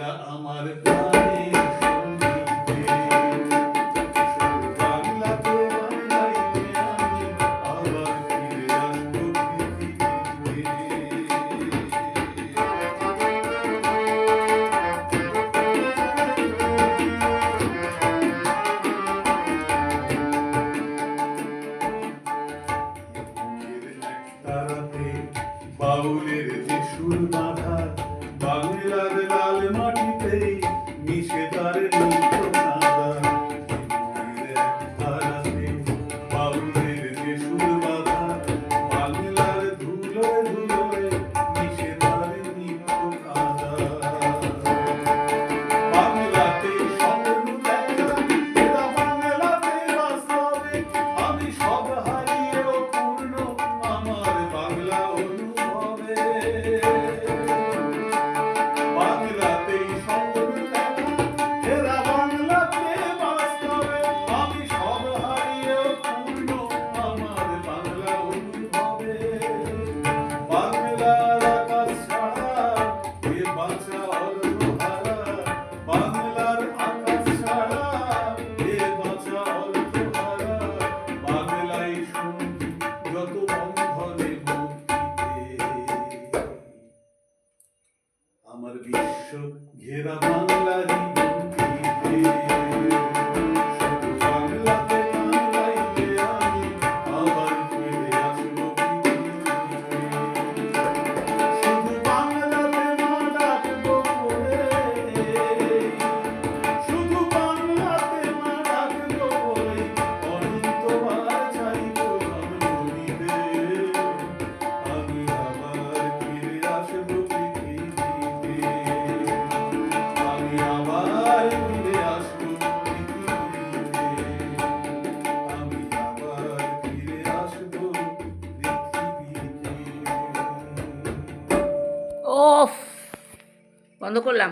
বাংলা আমার প্রাণের সঙ্গীতে, বাংলাতে বাংলাইতে আমি আবার ফিরে আসবো পৃথিবীতে। তারাতে বাউলের যে সুর বাঁধা, বাংলার লাল মাটিতে মিশে তার নৌকো কাঁদা। তারাতে বাউলের যে সুর বাঁধা, বাংলার ধুলোয় ধুলোয় মিশে তার নিত্য কাঁদা। বাংলাতে স্বপ্ন দেখা, এরা বাংলাতে বাস্তবে, আমি সব হারিয়েও পূর্ণ আমার বাংলা অনুভবে। বাংলাতেই স্বপ্ন দেখা, এরা বাংলাতে বাস্তবে, আমি সব হারিয়েও পূর্ণ আমার বাংলা অনুভবে। বাংলার আকাশ ছাড়া এ বাঁচা অর্থহারা, বাংলার আকাশ ছাড়া এ বাঁচা অর্থহারা। বাংলাই সঙ্গী যত বন্ধনে মুক্তিতে, আমার বিশ্ব ঘেরা বাংলারই বঙ্কিতে। শুধু বাংলাতে বাংলাইতে আমি আবার ফিরে আসবো পৃথিবীতে। শুধু বাংলাতে মা ডাকবো বলে, শুধু বাংলাতে মা ডাকবো বলে, অনন্তবার চাইবো রমণীতে। আমি আবার ফিরে আসবো পৃথিবীতে, আমি আবার ফিরে আসবো পৃথিবীতে, আমি আবার ফিরে আসবো পৃথিবীতে। ওফ, বন্ধ করলাম।